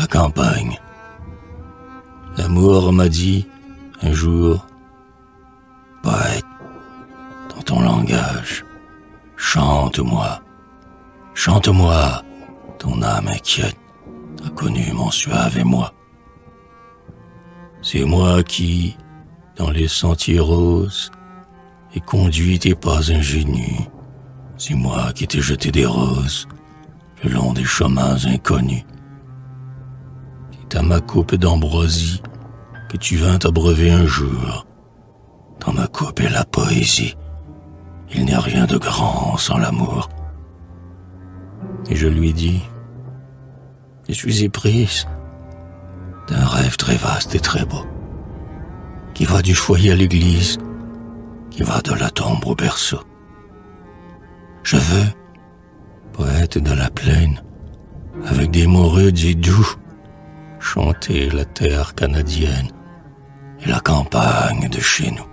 la campagne. L'amour m'a dit, un jour, poète, dans ton langage, chante-moi, chante-moi, ton âme inquiète a connu mon suave émoi. C'est moi qui, dans les sentiers roses, ai conduit tes pas ingénus. C'est moi qui t'ai jeté des roses le long des chemins inconnus. C'est à ma coupe d'ambroisie que tu vins t'abreuver un jour. Dans ma coupe est la poésie. Il n'y a rien de grand sans l'amour. Et je lui dis, je suis éprise d'un rêve très vaste et très beau, qui va du foyer à l'église, qui va de la tombe au berceau. Je veux, poète de la plaine, avec des mots rudes et doux, chanter la terre canadienne et la campagne de chez nous.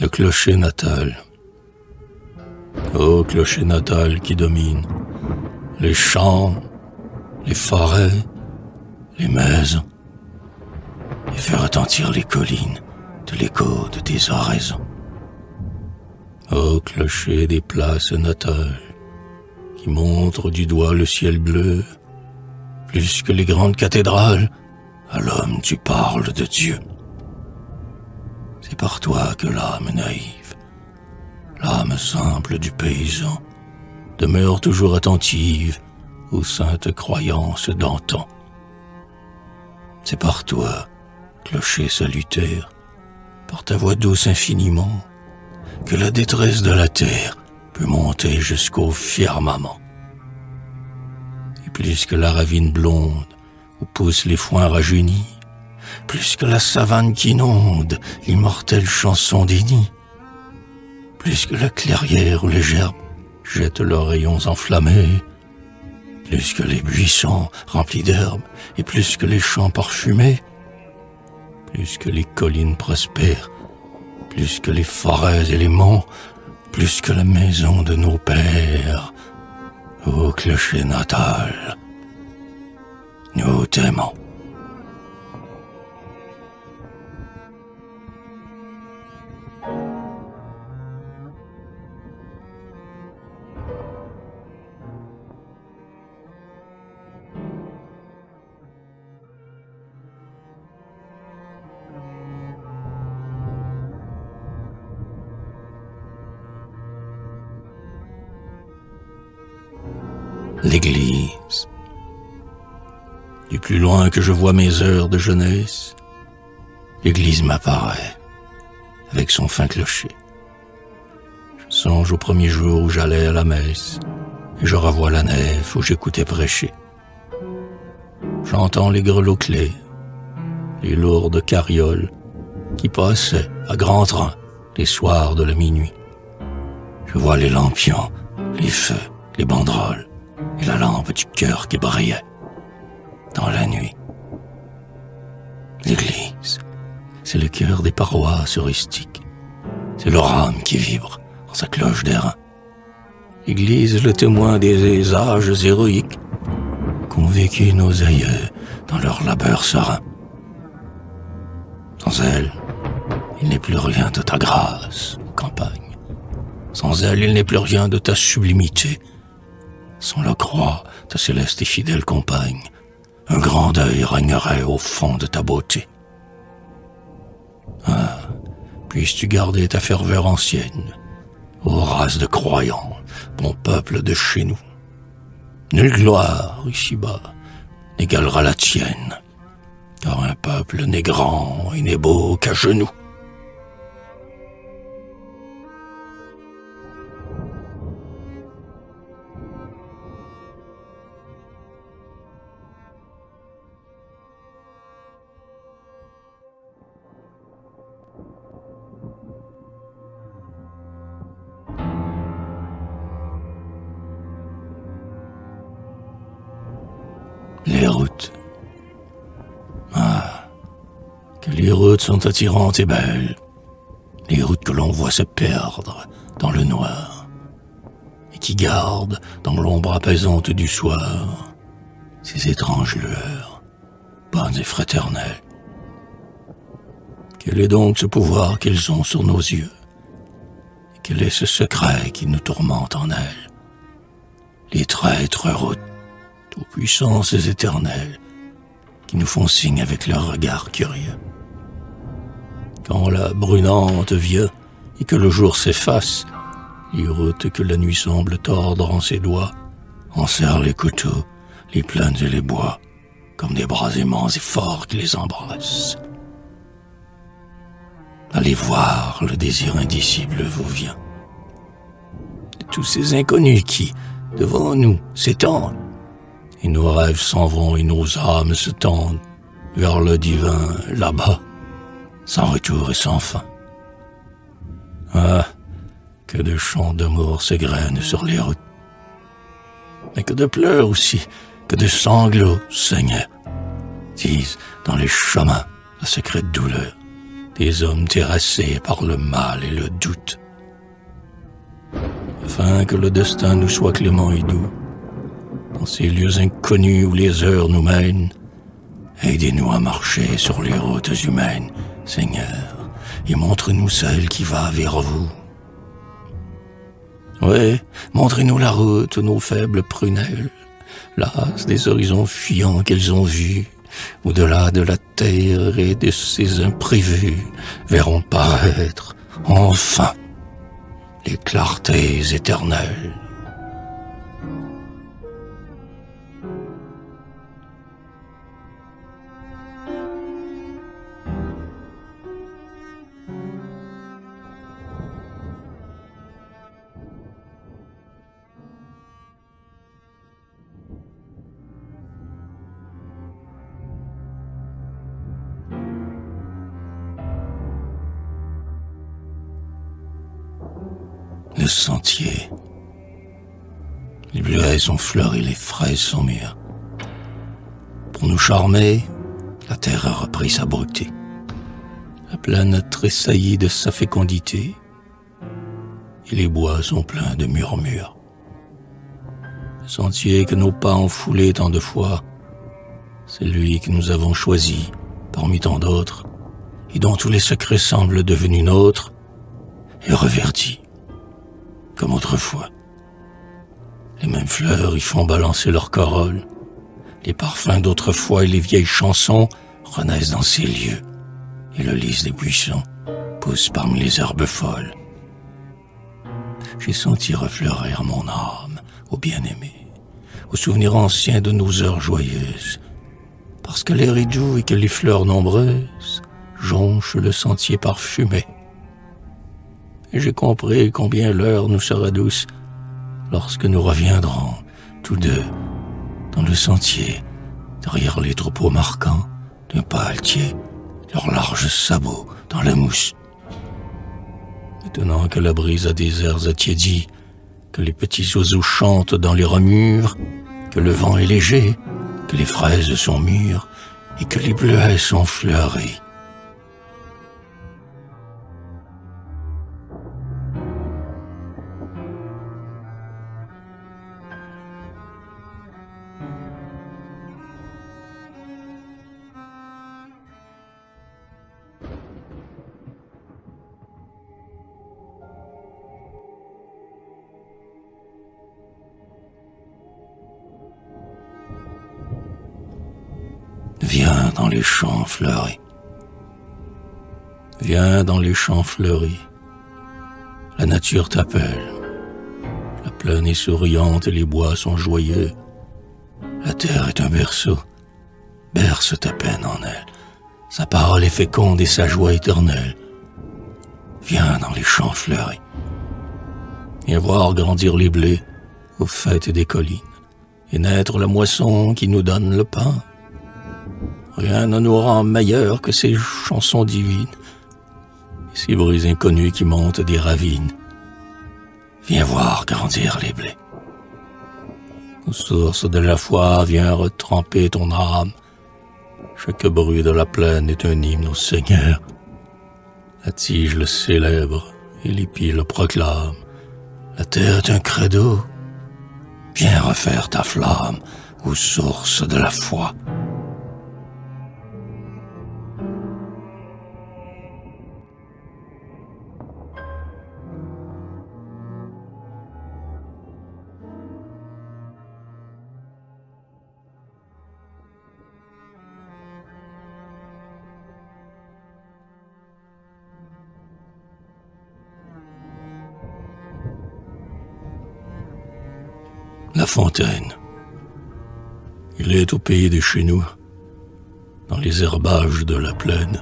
Le clocher natal. Ô clocher natal qui domine les champs, les forêts, les maisons, et fait retentir les collines de l'écho de tes oraisons. Ô clocher des places natales qui montre du doigt le ciel bleu, plus que les grandes cathédrales, à l'homme tu parles de Dieu. C'est par toi que l'âme naïve, l'âme simple du paysan, demeure toujours attentive aux saintes croyances d'antan. C'est par toi, clocher salutaire, par ta voix douce infiniment, que la détresse de la terre peut monter jusqu'au firmament. Et plus que la ravine blonde où poussent les foins rajeunis, plus que la savane qui inonde l'immortelle chanson des nids, plus que la clairière où les gerbes jettent leurs rayons enflammés, plus que les buissons remplis d'herbes et plus que les champs parfumés, plus que les collines prospèrent, plus que les forêts et les monts, plus que la maison de nos pères, ô clocher natal, nous t'aimons. L'église. Du plus loin que je vois mes heures de jeunesse, l'église m'apparaît, avec son fin clocher. Je songe au premier jour où j'allais à la messe, et je revois la nef où j'écoutais prêcher. J'entends les grelots-clés, les lourdes carrioles qui passaient à grand train les soirs de la minuit. Je vois les lampions, les feux, les banderoles, et la lampe du cœur qui brillait dans la nuit. L'église, c'est le cœur des paroisses rustiques. C'est leur âme qui vibre en sa cloche d'airain. L'église, le témoin des âges héroïques qu'ont vécu nos aïeux dans leur labeur serein. Sans elle, il n'est plus rien de ta grâce, campagne. Sans elle, il n'est plus rien de ta sublimité. Sans la croix, ta céleste et fidèle compagne, un grand deuil régnerait au fond de ta beauté. Ah, puisses-tu garder ta ferveur ancienne, ô race de croyants, bon peuple de chez nous. Nulle gloire, ici-bas, n'égalera la tienne, car un peuple n'est grand et n'est beau qu'à genoux. les routes. Ah, que les routes sont attirantes et belles, les routes que l'on voit se perdre dans le noir, et qui gardent dans l'ombre apaisante du soir ces étranges lueurs, bonnes et fraternelles. Quel est donc ce pouvoir qu'ils ont sur nos yeux? Et quel est ce secret qui nous tourmente en elles? Les traîtres routes aux puissances éternelles qui nous font signe avec leur regard curieux. Quand la brunante vient et que le jour s'efface, les routes que la nuit semble tordre en ses doigts enserrent les couteaux, les plaines et les bois, comme des bras aimants et forts qui les embrassent. Allez voir, le désir indicible vous vient. De tous ces inconnus qui, devant nous, s'étendent, et nos rêves s'en vont et nos âmes se tendent vers le divin là-bas, sans retour et sans fin. Ah, que de chants d'amour s'égrènent sur les routes, mais que de pleurs aussi, que de sanglots, Seigneur, disent dans les chemins la secrète douleur des hommes terrassés par le mal et le doute. Afin que le destin nous soit clément et doux, dans ces lieux inconnus où les heures nous mènent, aidez-nous à marcher sur les routes humaines, Seigneur, et montre-nous celle qui va vers vous. Oui, montrez-nous la route, nos faibles prunelles, las des horizons fuyants qu'elles ont vus, au-delà de la terre et de ses imprévus, verront paraître, enfin, les clartés éternelles. Le sentier. Les bleuets sont fleuris, les fraises sont mûres. Pour nous charmer, la terre a repris sa beauté. La plaine a tressailli de sa fécondité, et les bois sont pleins de murmures. Le sentier que nos pas ont foulé tant de fois, c'est lui que nous avons choisi parmi tant d'autres, et dont tous les secrets semblent devenus nôtres, et reverdis comme autrefois. Les mêmes fleurs y font balancer leurs corolles. Les parfums d'autrefois et les vieilles chansons renaissent dans ces lieux, et le lys des buissons pousse parmi les herbes folles. J'ai senti refleurir mon âme au bien-aimé, aux souvenirs anciens de nos heures joyeuses, parce que l'air est doux et que les fleurs nombreuses jonchent le sentier parfumé. Et j'ai compris combien l'heure nous sera douce lorsque nous reviendrons, tous deux, dans le sentier, derrière les troupeaux marquants d'un paletier, leurs larges sabots dans la mousse. Maintenant que la brise a des airs attiédis, que les petits oiseaux chantent dans les ramures, que le vent est léger, que les fraises sont mûres et que les bleuets sont fleuris. Viens dans les champs fleuris. Viens dans les champs fleuris. La nature t'appelle. La plaine est souriante et les bois sont joyeux. La terre est un berceau. Berce ta peine en elle. Sa parole est féconde et sa joie éternelle. Viens dans les champs fleuris. Viens voir grandir les blés aux fêtes des collines et naître la moisson qui nous donne le pain. Rien ne nous rend meilleurs que ces chansons divines, et ces bruits inconnus qui montent des ravines. Viens voir grandir les blés. Ô source de la foi, viens retremper ton âme. Chaque bruit de la plaine est un hymne au Seigneur. La tige le célèbre et l'épi le proclame. La terre est un credo. Viens refaire ta flamme, ô source de la foi. La fontaine. Il est au pays de chez nous, dans les herbages de la plaine,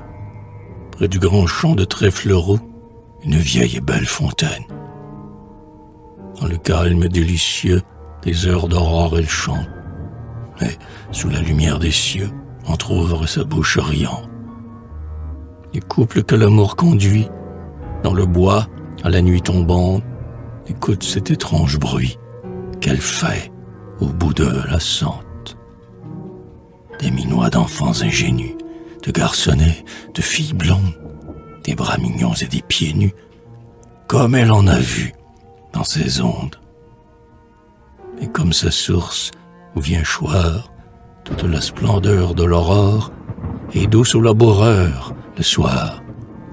près du grand champ de trèfle roux, une vieille et belle fontaine. Dans le calme délicieux des heures d'aurore, elle chante, mais sous la lumière des cieux, entr'ouvre sa bouche riant. Les couples que l'amour conduit, dans le bois, à la nuit tombante, écoutent cet étrange bruit qu'elle fait au bout de la sente. Des minois d'enfants ingénus, de garçonnets, de filles blondes, des bras mignons et des pieds nus, comme elle en a vu dans ses ondes. Et comme sa source où vient choir toute la splendeur de l'aurore, et douce au laboureur le soir,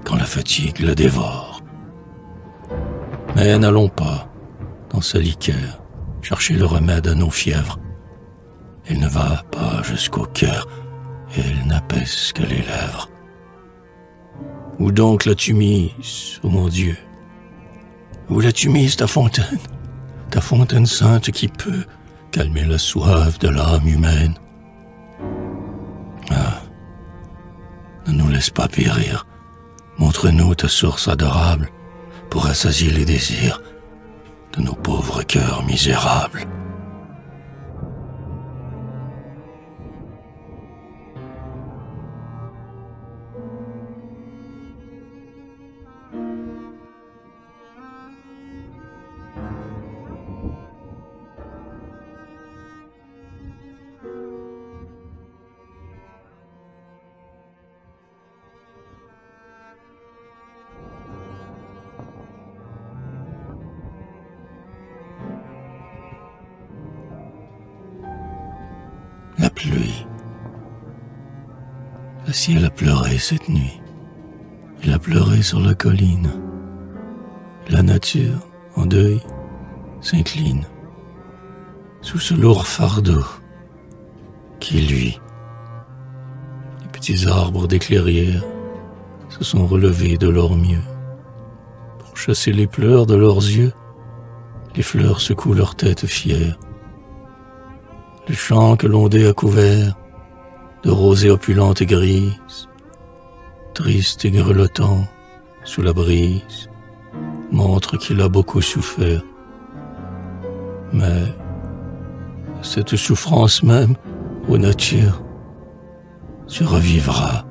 quand la fatigue le dévore. Mais n'allons pas dans sa liqueur chercher le remède à nos fièvres. Elle ne va pas jusqu'au cœur, et elle n'apaise que les lèvres. Où donc l'as-tu mise, ô mon Dieu? Où l'as-tu mise, ta fontaine sainte qui peut calmer la soif de l'âme humaine? Ah, ne nous laisse pas périr, montre-nous ta source adorable pour rassasier les désirs de nos pauvres cœurs misérables. La pluie. Le ciel a pleuré cette nuit. Il a pleuré sur la colline. La nature, en deuil, s'incline sous ce lourd fardeau qui, lui, les petits arbres des clairières se sont relevés de leur mieux. Pour chasser les pleurs de leurs yeux, les fleurs secouent leur tête fière. Le champ que l'ondée a couvert de rosée opulente et grise, triste et grelottant sous la brise, montre qu'il a beaucoup souffert. Mais cette souffrance même, ô nature, tu revivras.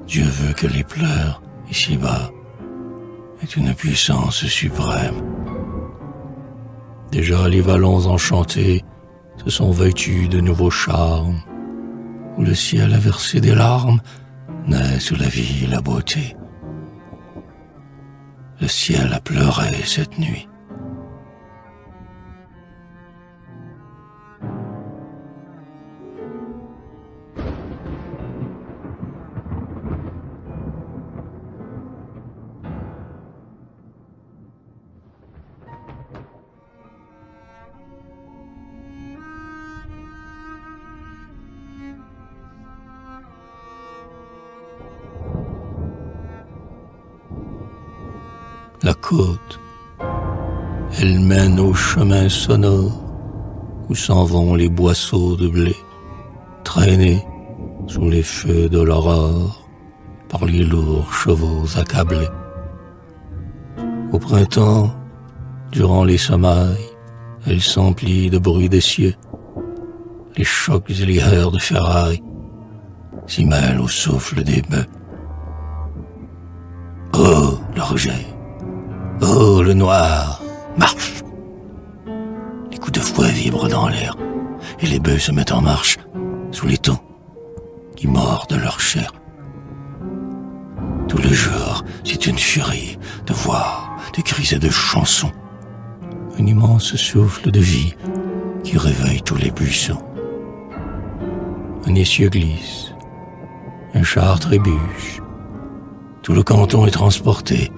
Dieu veut que les pleurs ici-bas aient une puissance suprême. Déjà les vallons enchantés se sont vêtus de nouveaux charmes, où le ciel a versé des larmes, naissent la vie et la beauté. Le ciel a pleuré cette nuit. La côte, elle mène au chemin sonore où s'en vont les boisseaux de blé, traînés sous les feux de l'aurore par les lourds chevaux accablés. Au printemps, durant les semailles, elle s'emplit de bruit des cieux. Les chocs et les heurts de ferraille s'y mêlent au souffle des bœufs. Oh, le rejet! Oh, le noir, marche! Les coups de fouet vibre dans l'air, et les bœufs se mettent en marche sous les tons qui mordent leur chair. Tous les jours, c'est une furie de voix, de cris et de chansons. Un immense souffle de vie qui réveille tous les buissons. Un essieu glisse, un char trébuche. Tout le canton est transporté,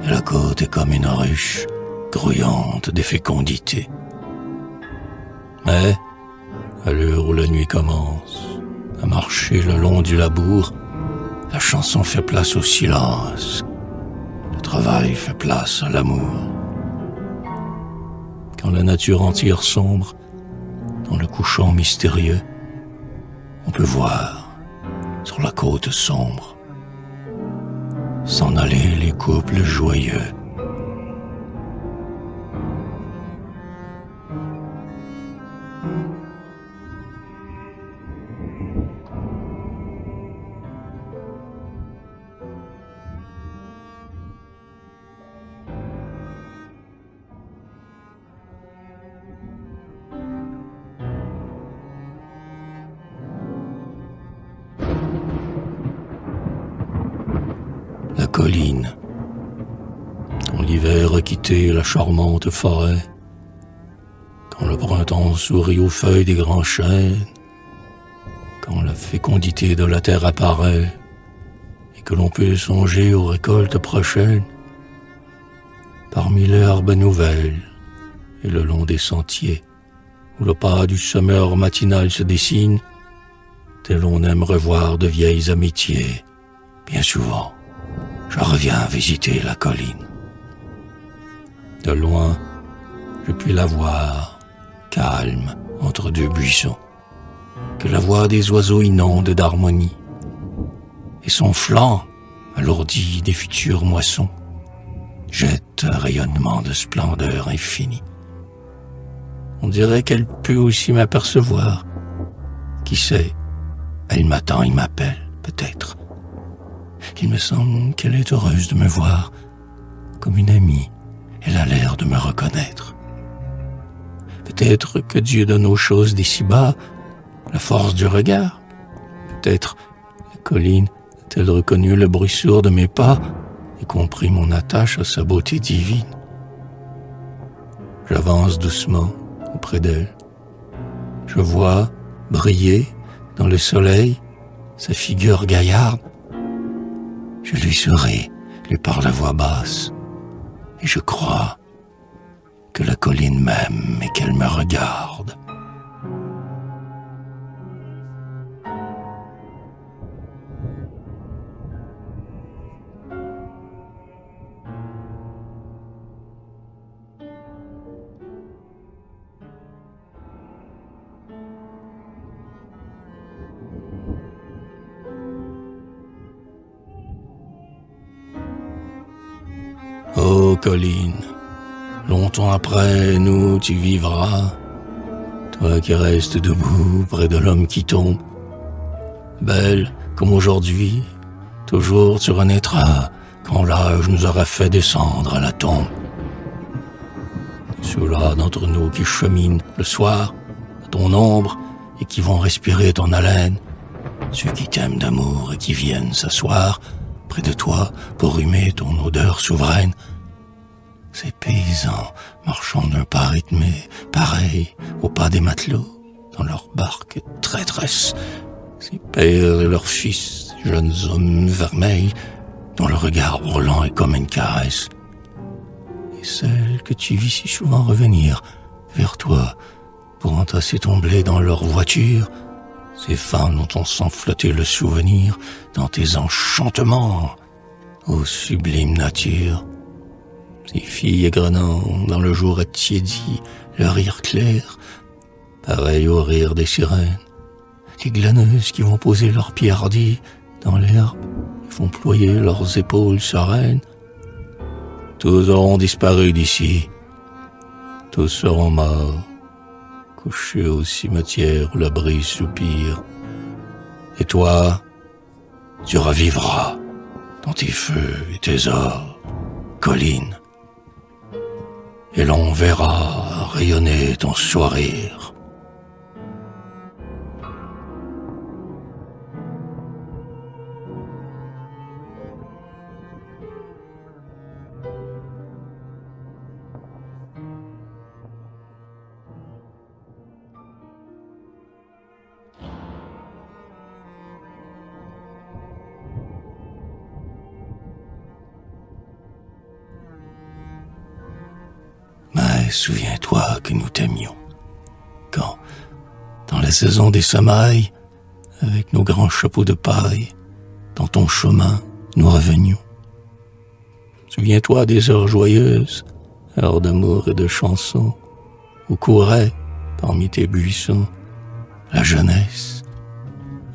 et la côte est comme une ruche grouillante des fécondités. Mais, à l'heure où la nuit commence à marcher le long du labour, la chanson fait place au silence, le travail fait place à l'amour. Quand la nature entière sombre dans le couchant mystérieux, on peut voir sur la côte sombre s'en aller les couples joyeux. La colline, quand l'hiver a quitté la charmante forêt, quand le printemps sourit aux feuilles des grands chênes, quand la fécondité de la terre apparaît et que l'on peut songer aux récoltes prochaines, parmi l'herbe nouvelle et le long des sentiers où le pas du semeur matinal se dessine, tel on aime revoir de vieilles amitiés, bien souvent je reviens visiter la colline. De loin, je puis la voir, calme entre deux buissons, que la voix des oiseaux inonde d'harmonie, et son flanc, alourdi des futures moissons, jette un rayonnement de splendeur infinie. On dirait qu'elle peut aussi m'apercevoir. Qui sait, elle m'attend, il m'appelle, peut-être. Il me semble qu'elle est heureuse de me voir. Comme une amie, elle a l'air de me reconnaître. Peut-être que Dieu donne aux choses d'ici-bas la force du regard. Peut-être la colline a-t-elle reconnu le bruit sourd de mes pas et compris mon attache à sa beauté divine. J'avance doucement auprès d'elle. Je vois briller dans le soleil sa figure gaillarde. Je lui souris, lui parle à voix basse, et je crois que la colline m'aime et qu'elle me regarde. Ô colline, longtemps après nous tu vivras, toi qui restes debout près de l'homme qui tombe. Belle comme aujourd'hui, toujours tu renaîtras quand l'âge nous aura fait descendre à la tombe. Ceux-là d'entre nous qui cheminent le soir à ton ombre et qui vont respirer ton haleine, ceux qui t'aiment d'amour et qui viennent s'asseoir près de toi pour humer ton odeur souveraine. Ces paysans marchant d'un pas rythmé, pareil au pas des matelots, dans leur barque traîtresse. Ces pères et leurs fils, jeunes hommes vermeils, dont le regard brûlant est comme une caresse. Et celles que tu vis si souvent revenir vers toi pour entasser ton blé dans leur voiture, ces femmes dont on sent flotter le souvenir dans tes enchantements, ô sublime nature. Ces filles égrenant dans le jour attiédi le rire clair, pareil au rire des sirènes. Les glaneuses qui vont poser leurs pieds hardis dans l'herbe et font ployer leurs épaules sereines. Tous auront disparu d'ici, tous seront morts, couchés au cimetière où la brise soupire. Et toi, tu revivras dans tes feux et tes ors, colline. Et l'on verra rayonner ton sourire. Mais souviens-toi que nous t'aimions. Quand, dans la saison des semailles, avec nos grands chapeaux de paille, dans ton chemin, nous revenions. Souviens-toi des heures joyeuses, heures d'amour et de chansons, où courait, parmi tes buissons, la jeunesse,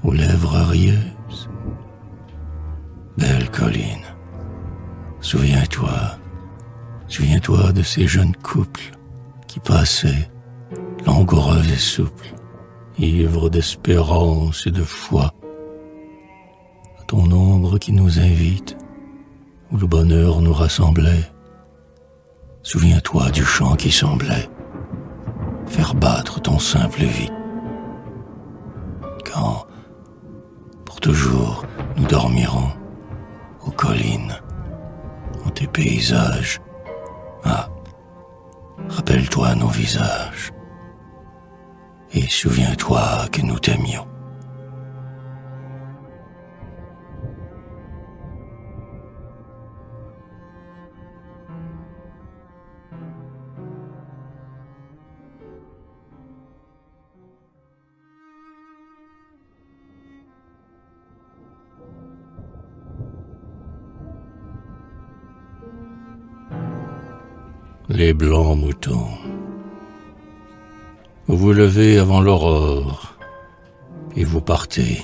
aux lèvres rieuses. Belle colline, souviens-toi de ces jeunes couples qui passaient, langoureux et souples, ivres d'espérance et de foi, à ton ombre qui nous invite, où le bonheur nous rassemblait. Souviens-toi du chant qui semblait faire battre ton simple vie. Quand, pour toujours, nous dormirons aux collines, en tes paysages. Ah, rappelle-toi nos visages, et souviens-toi que nous t'aimions. Les blancs moutons. Vous vous levez avant l'aurore, et vous partez.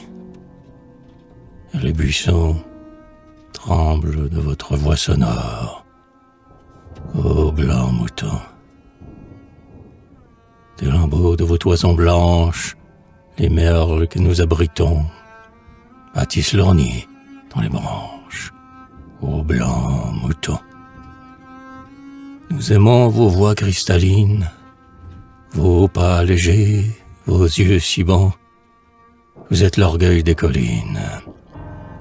Et les buissons tremblent de votre voix sonore. Ô blancs moutons. Des lambeaux de vos toisons blanches, les merles que nous abritons, bâtissent leur nid dans les branches. Ô blancs moutons. Nous aimons vos voix cristallines, vos pas légers, vos yeux si bons. Vous êtes l'orgueil des collines,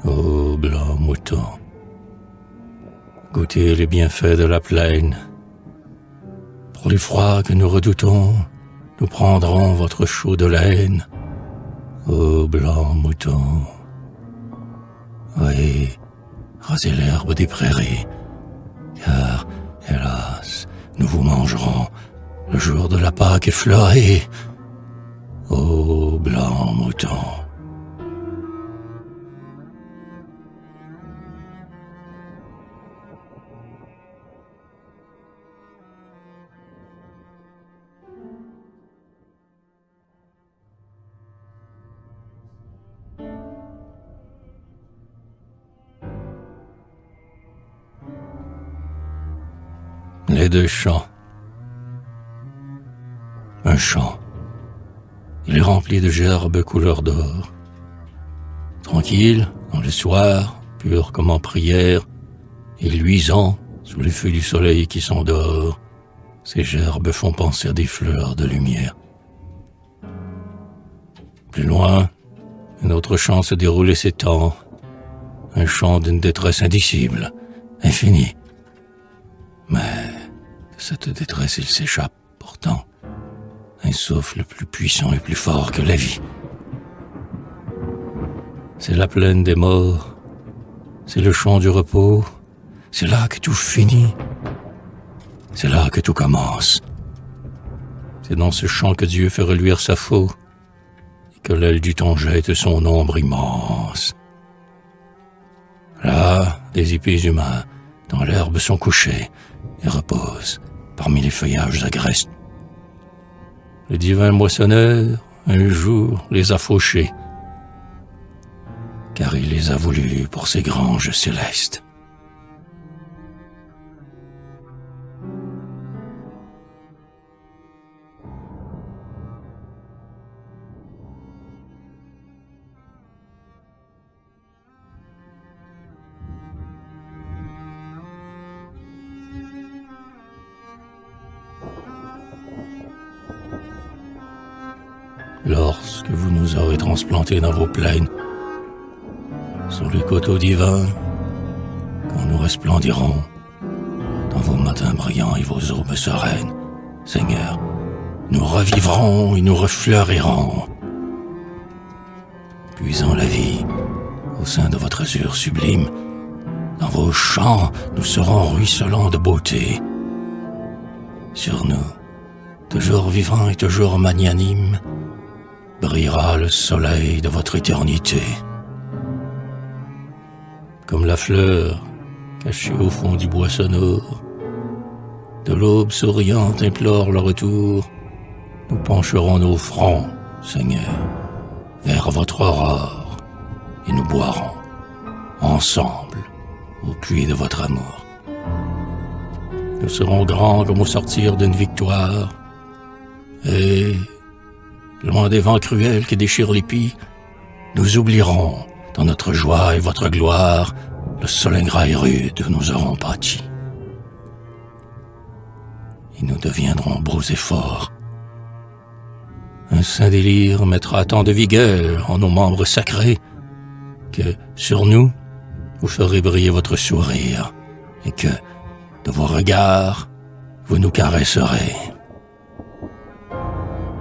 ô blancs moutons. Goûtez les bienfaits de la plaine. Pour les froids que nous redoutons, nous prendrons votre chaude laine, ô blancs moutons. Oui, rasez l'herbe des prairies, car hélas, nous vous mangerons le jour de la Pâque effleurée, ô blancs moutons. Les deux chants. Un chant. Il est rempli de gerbes couleur d'or. Tranquille, dans le soir, pur comme en prière, et luisant sous les feux du soleil qui s'endort, ces gerbes font penser à des fleurs de lumière. Plus loin, un autre chant se déroule et s'étend. Un chant d'une détresse indicible, infinie. Mais de cette détresse, il s'échappe pourtant un souffle plus puissant et plus fort que la vie. C'est la plaine des morts, c'est le chant du repos, c'est là que tout finit, c'est là que tout commence. C'est dans ce chant que Dieu fait reluire sa faux, et que l'aile du temps jette son ombre immense. Là, des épées humains dans l'herbe sont couchés et reposent parmi les feuillages agrestes. Le divin moissonneur, un jour, les a fauchés, car il les a voulus pour ses granges célestes. lorsque vous nous aurez transplantés dans vos plaines, sur les coteaux divins, quand nous resplendirons dans vos matins brillants et vos aubes sereines, Seigneur, nous revivrons et nous refleurirons, puisant la vie au sein de votre azur sublime. Dans vos champs, nous serons ruisselants de beauté. Sur nous, toujours vivants et toujours magnanimes, brillera le soleil de votre éternité. Comme la fleur cachée au fond du bois sonore, de l'aube souriante implore le retour, nous pencherons nos fronts, Seigneur, vers votre aurore, et nous boirons, ensemble, au puits de votre amour. Nous serons grands comme au sortir d'une victoire, et, loin des vents cruels qui déchirent l'épis, nous oublierons, dans notre joie et votre gloire, le sol ingrat et rude où nous aurons bâti. Et nous deviendrons beaux et forts. Un saint délire mettra tant de vigueur en nos membres sacrés que, sur nous, vous ferez briller votre sourire et que, de vos regards, vous nous caresserez.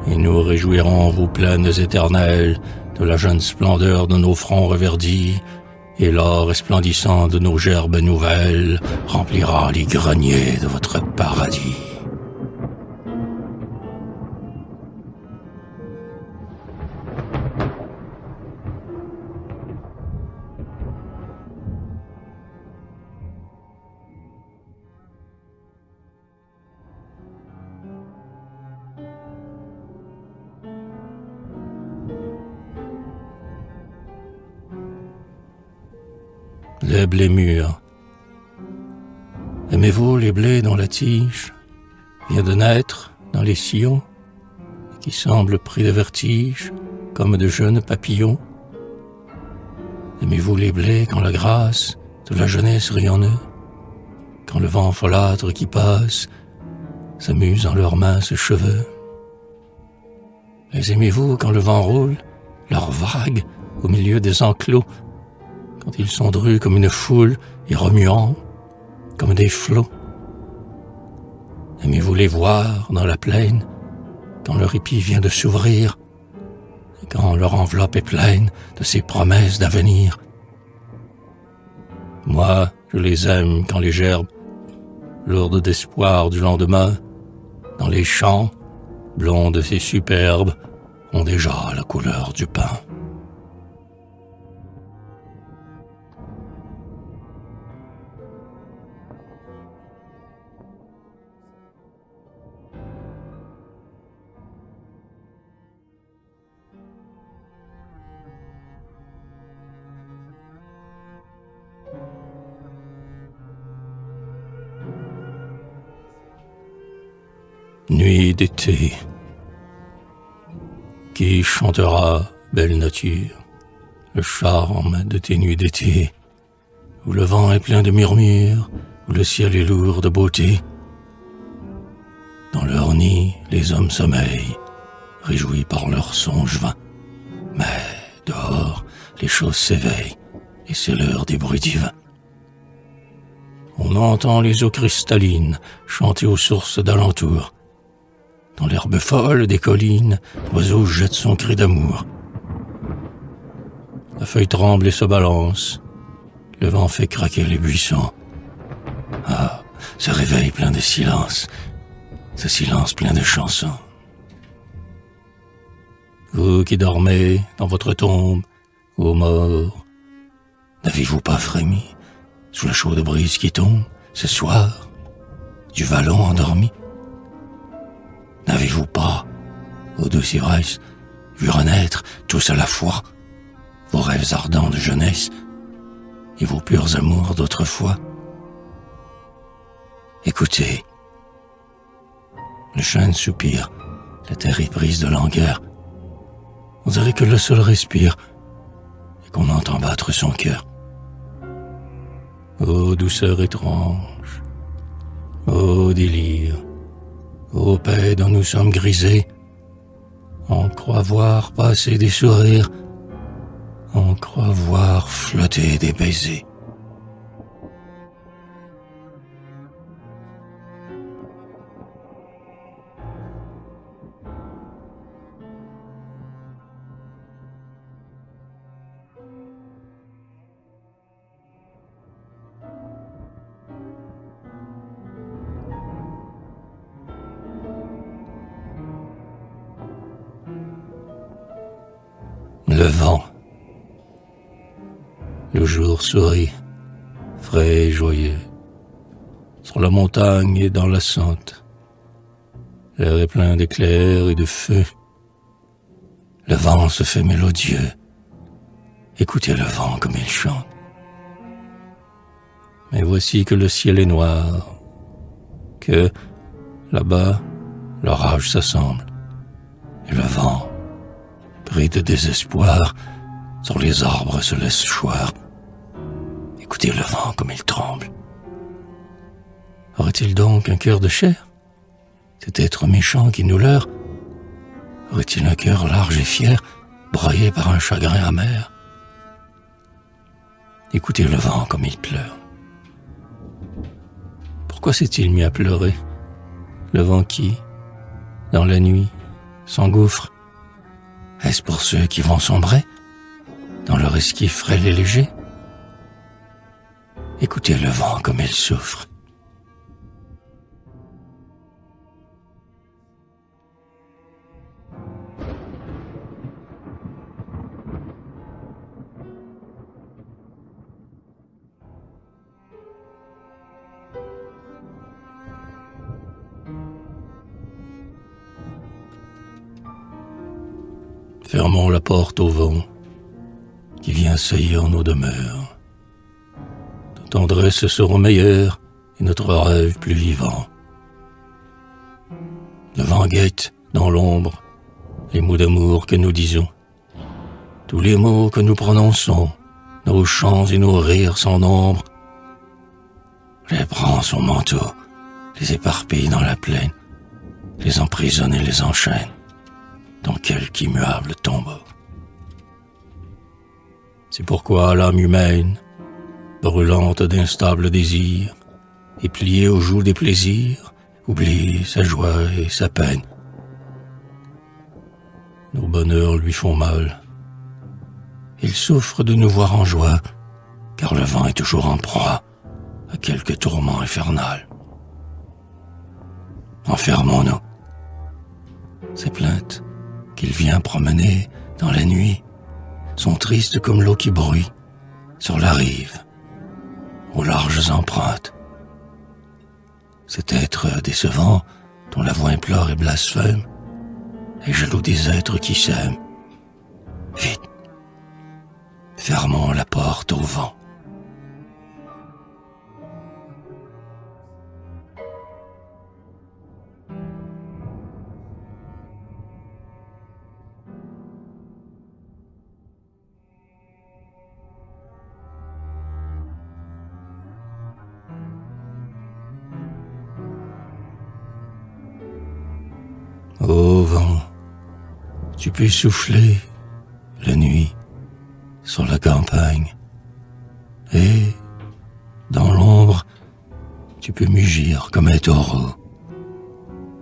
Et nous réjouirons vos plaines éternelles de la jeune splendeur de nos fronts reverdis, et l'or resplendissant de nos gerbes nouvelles remplira les greniers de votre paradis. Les blés mûrs. Aimez-vous les blés dont la tige vient de naître dans les sillons et qui semblent pris de vertige comme de jeunes papillons? Aimez-vous les blés quand la grâce de la jeunesse rit en eux, quand le vent folâtre qui passe s'amuse dans leurs minces cheveux? Les aimez-vous quand le vent roule leurs vagues au milieu des enclos, quand ils sont drus comme une foule et remuants comme des flots? Aimez-vous les voir dans la plaine quand leur épi vient de s'ouvrir et quand leur enveloppe est pleine de ses promesses d'avenir? Moi, je les aime quand les gerbes, lourdes d'espoir du lendemain, dans les champs, blondes et superbes, ont déjà la couleur du pain. Nuit d'été. Qui chantera, belle nature, le charme de tes nuits d'été, où le vent est plein de murmures, où le ciel est lourd de beauté? Dans leur nid, les hommes sommeillent, réjouis par leurs songes vains. Mais dehors, les choses s'éveillent, et c'est l'heure des bruits divins. On entend les eaux cristallines chanter aux sources d'alentour. Dans l'herbe folle des collines, l'oiseau jette son cri d'amour. La feuille tremble et se balance. Le vent fait craquer les buissons. Ah, ce réveil plein de silence, ce silence plein de chansons. Vous qui dormez dans votre tombe, ô morts, n'avez-vous pas frémi sous la chaude brise qui tombe ce soir du vallon endormi? N'avez-vous pas, ô douce ivresse, vu renaître tous à la fois vos rêves ardents de jeunesse et vos purs amours d'autrefois? Écoutez, le chêne soupire, la terre est prise de langueur. On dirait que le sol respire et qu'on entend battre son cœur. Ô douceur étrange, ô délire, ô paix dont nous sommes grisés, On croit voir passer des sourires, on croit voir flotter des baisers. Le vent. Le jour sourit, frais et joyeux. Sur la montagne et dans la sente, l'air est plein d'éclairs et de feux. Le vent se fait mélodieux. Écoutez le vent comme il chante. Mais voici que le ciel est noir, que, là-bas, l'orage s'assemble, et le vent, pris de désespoir, sur les arbres se laisse choir. Écoutez le vent comme il tremble. Aurait-il donc un cœur de chair, cet être méchant qui nous leurre? Aurait-il un cœur large et fier, broyé par un chagrin amer? Écoutez le vent comme il pleure. Pourquoi s'est-il mis à pleurer, le vent qui, dans la nuit, s'engouffre? Est-ce pour ceux qui vont sombrer dans leur esquif frêle et léger? Écoutez le vent comme il souffre. Fermons la porte au vent qui vient saillir nos demeures. Nos tendresses seront meilleures et notre rêve plus vivant. Le vent guette dans l'ombre les mots d'amour que nous disons, tous les mots que nous prononçons, nos chants et nos rires sans nombre. Les prend son manteau, les éparpille dans la plaine, les emprisonne et les enchaîne dans quelque immuable tombeau. C'est pourquoi l'âme humaine, brûlante d'instables désirs, et pliée au joug des plaisirs, oublie sa joie et sa peine. Nos bonheurs lui font mal. Il souffre de nous voir en joie, car le vent est toujours en proie à quelque tourment infernal. Enfermons-nous. Ces plaintes qu'il vient promener dans la nuit sont tristes comme l'eau qui bruit sur la rive, aux larges empreintes. Cet être décevant dont la voix implore et blasphème est jaloux des êtres qui s'aiment. Vite, fermons la porte au vent. Ô vent, tu peux souffler la nuit sur la campagne, et dans l'ombre, tu peux mugir comme un taureau.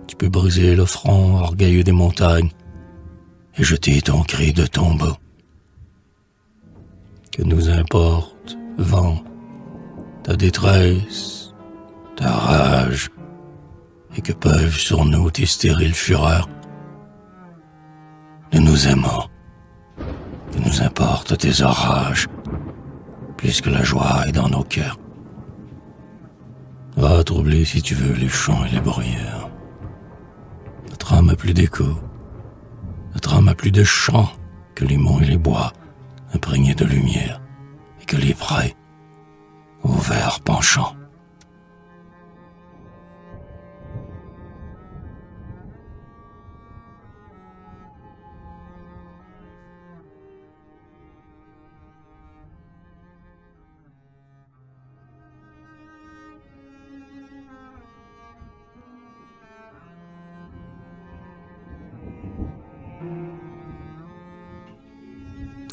Tu peux briser le front orgueilleux des montagnes et jeter ton cri de tombeau. Que nous importe, vent, ta détresse, ta rage, et que peuvent sur nous tes stériles fureurs. Nous nous aimons, que nous importe tes orages, puisque la joie est dans nos cœurs. Va troubler si tu veux les chants et les bruyères. Notre âme a plus d'écho, notre âme a plus de chants que les monts et les bois, imprégnés de lumière, et que les prés, aux vers penchants.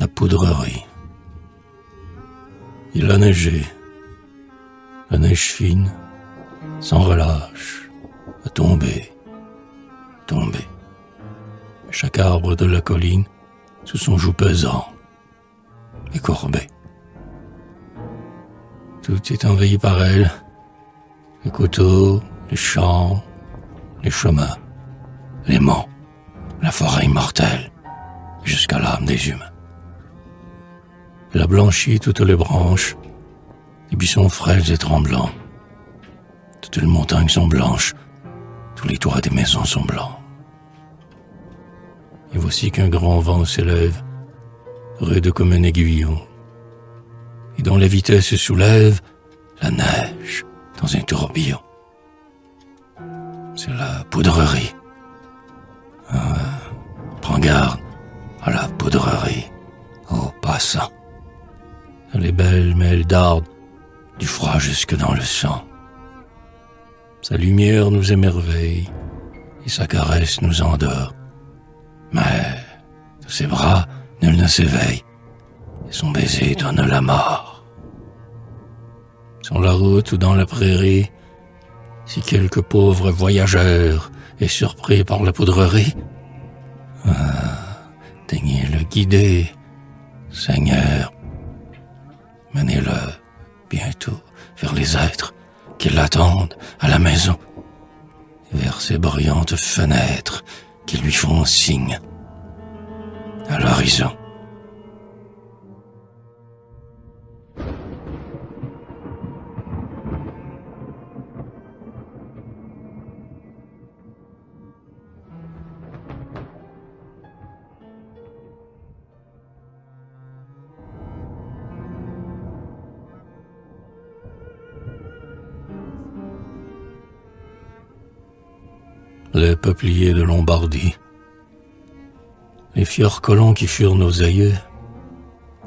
la poudrerie. Il a neigé. La neige fine, sans relâche, a tombé. Chaque arbre de la colline, sous son joug pesant, est courbé. Tout est envahi par elle, les coteaux, les champs, les chemins, les monts, la forêt immortelle, jusqu'à l'âme des humains. Elle a blanchi toutes les branches, les buissons frêles et tremblants. Toutes les montagnes sont blanches, tous les toits des maisons sont blancs. Et voici qu'un grand vent s'élève, rude comme un aiguillon, et dont la vitesse soulève la neige dans un tourbillon. C'est la poudrerie. Prends garde à la poudrerie, ô passant. Elle est belle, mais elle darde du froid jusque dans le sang. Sa lumière nous émerveille et sa caresse nous endort. Mais de ses bras, nul ne s'éveille et son baiser donne la mort. Sur la route ou dans la prairie, si quelque pauvre voyageur est surpris par la poudrerie, daignez le guider, Seigneur. Menez-le bientôt vers les êtres qui l'attendent à la maison, et vers ces brillantes fenêtres qui lui font signe à l'horizon. Les peupliers de Lombardie, les fiers colons qui furent nos aïeux,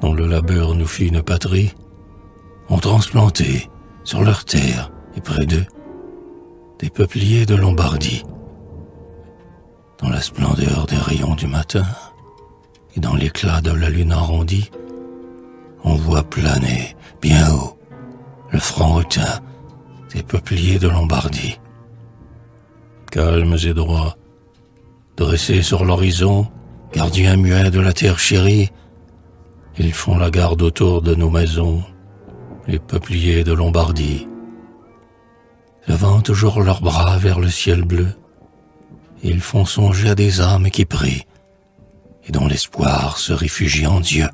dont le labeur nous fit une patrie, ont transplanté sur leur terre et près d'eux des peupliers de Lombardie. Dans la splendeur des rayons du matin et dans l'éclat de la lune arrondie, on voit planer bien haut le front hautain des peupliers de Lombardie. Calmes et droits, dressés sur l'horizon, gardiens muets de la terre chérie, ils font la garde autour de nos maisons, les peupliers de Lombardie. Levant toujours leurs bras vers le ciel bleu, ils font songer à des âmes qui prient et dont l'espoir se réfugie en Dieu,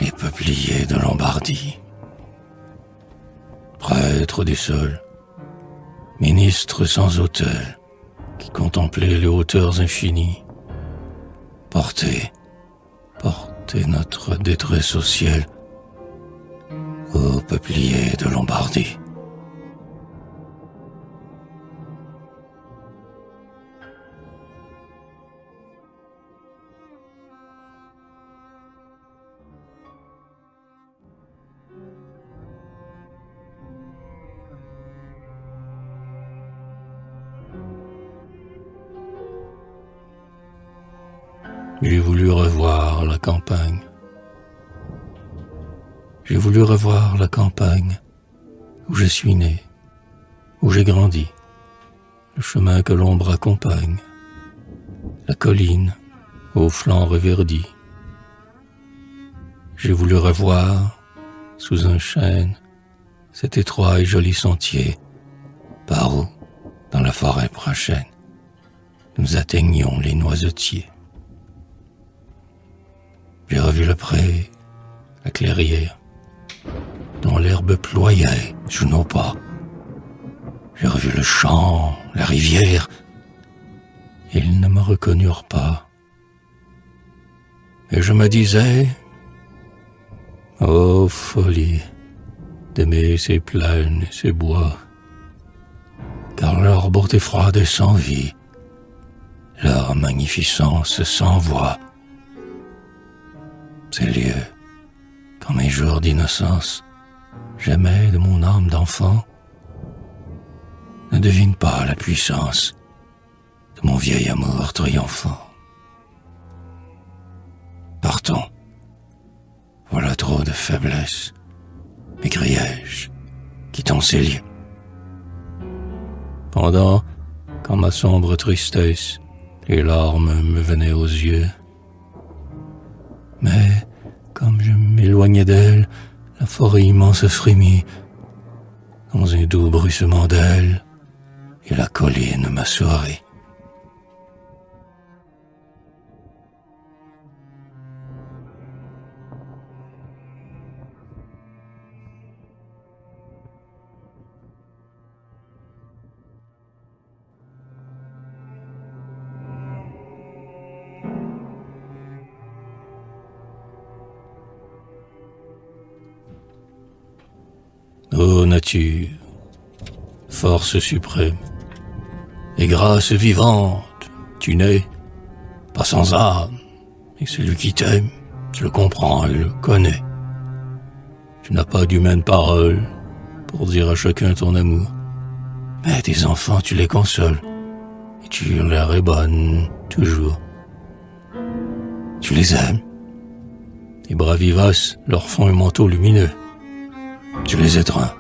les peupliers de Lombardie. Prêtres du sol, ministres sans autel, qui contemplaient les hauteurs infinies, portez notre détresse au ciel, ô peupliers de Lombardie. J'ai voulu revoir la campagne. J'ai voulu revoir la campagne où je suis né, où j'ai grandi, le chemin que l'ombre accompagne, la colline aux flancs reverdis. J'ai voulu revoir, sous un chêne, cet étroit et joli sentier, par où, dans la forêt prochaine, nous atteignions les noisetiers. J'ai revu le pré, la clairière, dont l'herbe ployait sous nos pas. J'ai revu le champ, la rivière. Ils ne me reconnurent pas. Et je me disais, ô folie, d'aimer ces plaines et ces bois, car leur beauté froide est sans vie, leur magnificence sans voix. Ces lieux, quand mes jours d'innocence, j'aimais de mon âme d'enfant, ne devine pas la puissance de mon vieil amour triomphant. Partons. faiblesses, m'écriai-je, quittant ces lieux. Pendant qu'en ma sombre tristesse, les larmes me venaient aux yeux. Mais, comme je m'éloignais d'elle, la forêt immense frémit dans un doux bruissement d'ailes, et la colline m'a souri. Ô nature, force suprême et grâce vivante, tu n'es pas sans âme, et celui qui t'aime, tu le comprends et le connais. Tu n'as pas d'humaine parole pour dire à chacun ton amour, mais tes enfants tu les consoles, et tu leur es bonne toujours. Tu les aimes, tes bras vivaces leur font un manteau lumineux. Tu les étreins,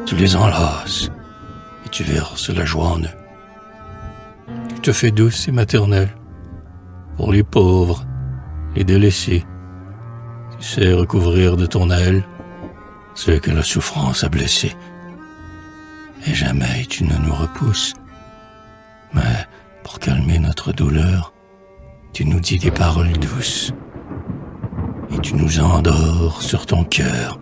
tu les enlaces, et tu verses la joie en eux. Tu te fais douce et maternelle pour les pauvres, les délaissés. Tu sais recouvrir de ton aile ceux que la souffrance a blessés. Et jamais tu ne nous repousses, mais pour calmer notre douleur, tu nous dis des paroles douces, et tu nous endors sur ton cœur.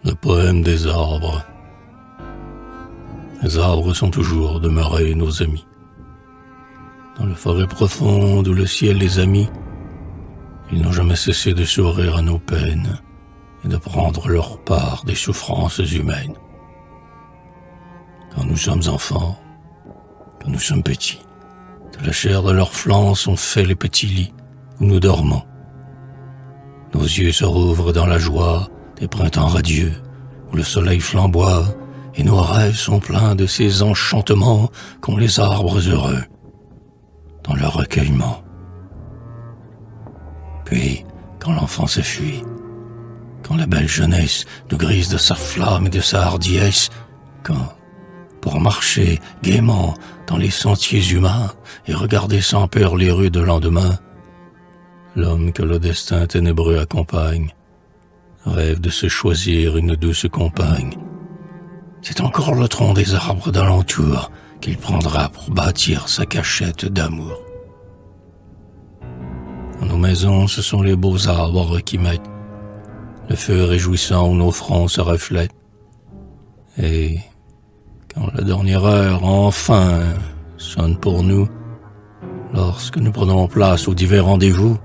Le poème des arbres. Les arbres sont toujours demeurés nos amis. Dans la forêt profonde où le ciel les a mis, ils n'ont jamais cessé de sourire à nos peines et de prendre leur part des souffrances humaines. Quand nous sommes enfants, quand nous sommes petits, de la chair de leurs flancs sont faits les petits lits où nous dormons. Nos yeux se rouvrent dans la joie des printemps radieux, où le soleil flamboie, et nos rêves sont pleins de ces enchantements qu'ont les arbres heureux, dans leur recueillement. Puis, quand l'enfant s'enfuit, quand la belle jeunesse nous grise de sa flamme et de sa hardiesse, quand, pour marcher gaiement dans les sentiers humains et regarder sans peur les rues de lendemain, l'homme que le destin ténébreux accompagne rêve de se choisir une douce compagne. C'est encore le tronc des arbres d'alentour qu'il prendra pour bâtir sa cachette d'amour. Dans nos maisons, ce sont les beaux arbres qui mettent le feu réjouissant où nos fronts se reflètent. Et quand la dernière heure enfin sonne pour nous, lorsque nous prenons place aux divers rendez-vous,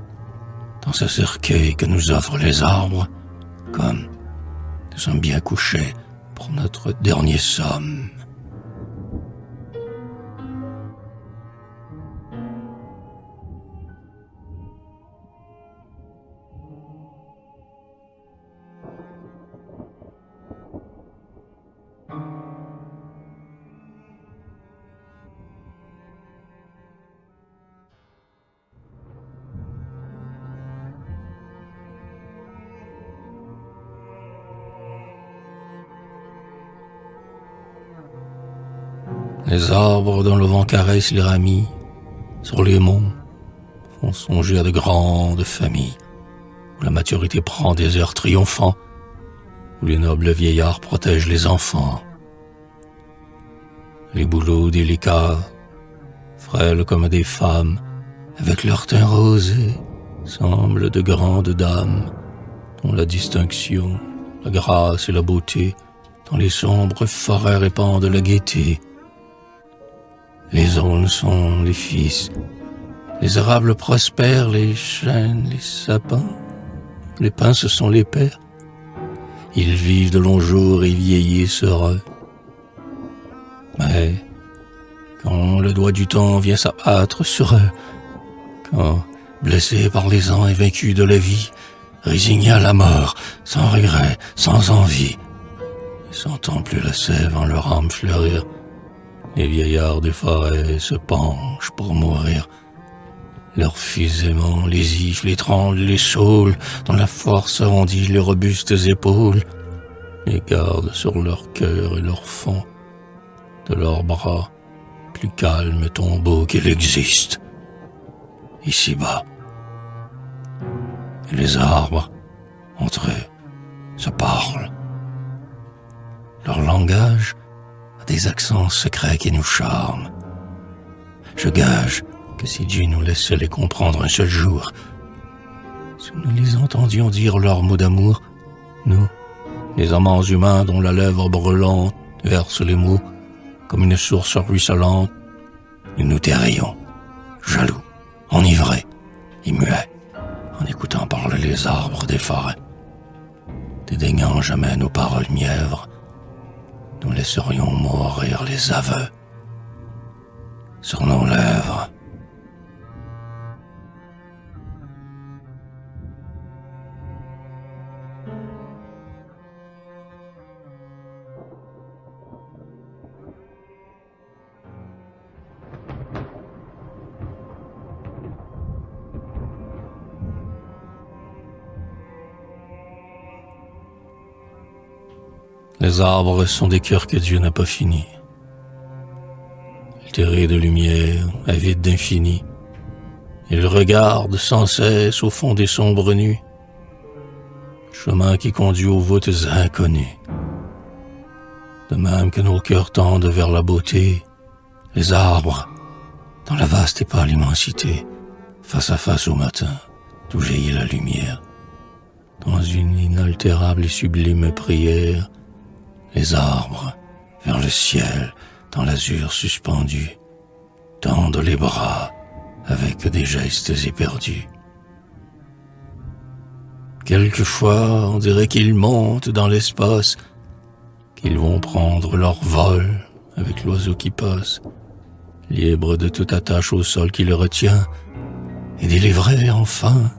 dans ce cercueil que nous offrent les arbres, comme nous sommes bien couchés pour notre dernier somme. Les arbres dont le vent caresse les ramis, sur les monts, font songer à de grandes familles, où la maturité prend des airs triomphants, où les nobles vieillards protègent les enfants. Les bouleaux délicats, frêles comme des femmes, avec leur teint rosé, semblent de grandes dames, dont la distinction, la grâce et la beauté, dans les sombres forêts répandent la gaieté. Les aulnes sont les fils, les érables prospèrent, les chênes, les sapins, les pins ce sont les pères. Ils vivent de longs jours et vieillissent heureux. Mais quand le doigt du temps vient s'abattre sur eux, quand, blessés par les ans et vaincus de la vie, résignés à la mort, sans regret, sans envie, ne sentant plus la sève en leur âme fleurir, les vieillards des forêts se penchent pour mourir. Leurs fils aimants les gifles, les tremblent, les saoulent, dont la force arrondit les robustes épaules, les gardent sur leur cœur et leur fond, de leurs bras, plus calme tombeau qu'il existe, ici-bas. Et les arbres, entre eux, se parlent. Leur langage a des accents secrets qui nous charment. Je gage que si Dieu nous laissait les comprendre un seul jour, si nous les entendions dire leurs mots d'amour, nous, les amants humains dont la lèvre brûlante verse les mots comme une source ruisselante, nous nous tairions, jaloux, enivrés et muets, en écoutant parler les arbres des forêts. Dédaignant jamais nos paroles mièvres, nous laisserions mourir les aveux sur nos lèvres. Les arbres sont des cœurs que Dieu n'a pas finis. Altérés de lumière, avides d'infini, ils regardent sans cesse au fond des sombres nuits, chemin qui conduit aux voûtes inconnues. De même que nos cœurs tendent vers la beauté, les arbres, dans la vaste et pâle immensité, face à face au matin, d'où jaillit la lumière, dans une inaltérable et sublime prière, les arbres, vers le ciel, dans l'azur suspendu, tendent les bras avec des gestes éperdus. Quelquefois, on dirait qu'ils montent dans l'espace, qu'ils vont prendre leur vol avec l'oiseau qui passe, libre de toute attache au sol qui le retient, et délivrés enfin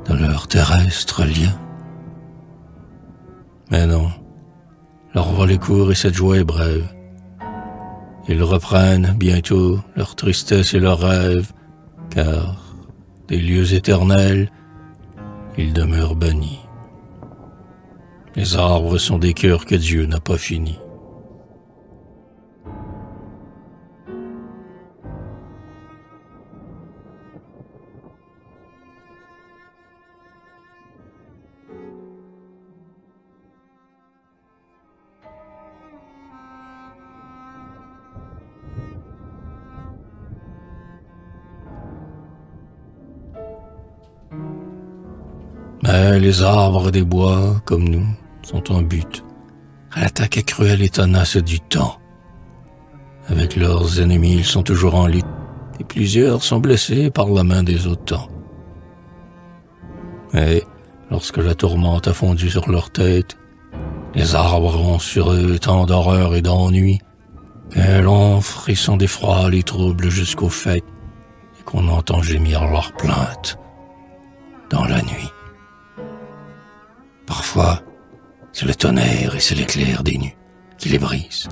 de leur terrestre lien. Mais non, leur vol est court et cette joie est brève. Ils reprennent bientôt leur tristesse et leurs rêves, car des lieux éternels, ils demeurent bannis. Les arbres sont des cœurs que Dieu n'a pas finis. Mais les arbres des bois, comme nous, sont en butte à l'attaque cruelle et tenace du temps. Avec leurs ennemis, ils sont toujours en lutte, et plusieurs sont blessés par la main des autres. Et lorsque la tourmente a fondu sur leur tête, les arbres ont sur eux tant d'horreur et d'ennui, qu'un long frisson d'effroi les trouble jusqu'au fait, et qu'on entend gémir leurs plaintes dans la nuit. Parfois, c'est le tonnerre et c'est l'éclair des nues qui les brise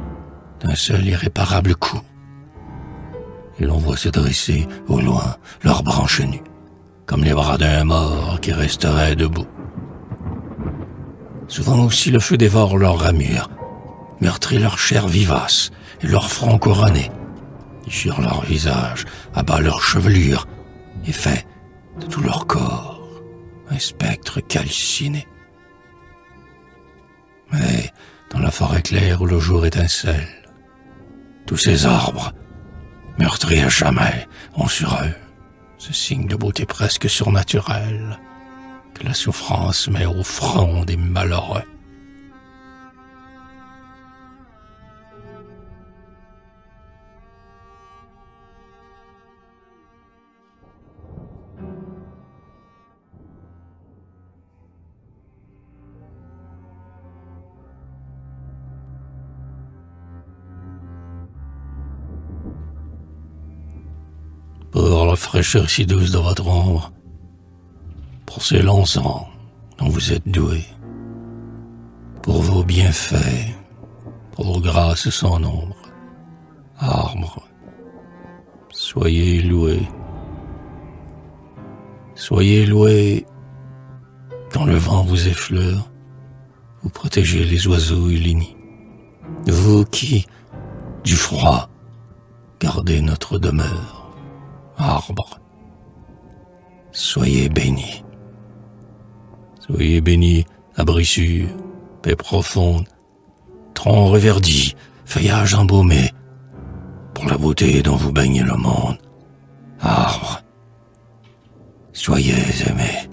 d'un seul irréparable coup. Et l'on voit se dresser au loin leurs branches nues, comme les bras d'un mort qui resterait debout. Souvent aussi le feu dévore leurs ramures, meurtrit leur chair vivace et leur front couronné, déchire leur visage, abat leur chevelure et fait de tout leur corps un spectre calciné. Mais dans la forêt claire où le jour étincelle, tous ces arbres, meurtris à jamais, ont sur eux ce signe de beauté presque surnaturelle que la souffrance met au front des malheureux. encore la fraîcheur si douce de votre ombre, pour ces longs ans dont vous êtes doué, pour vos bienfaits, pour vos grâces sans nombre. Arbre, soyez loués. Soyez loués quand le vent vous effleure, vous protégez les oiseaux et les nids. Vous qui, du froid, gardez notre demeure. Arbre, soyez bénis. Soyez bénis, abri sûr, paix profonde, tronc reverdi, feuillage embaumé, pour la beauté dont vous baignez le monde. Arbre, soyez aimés.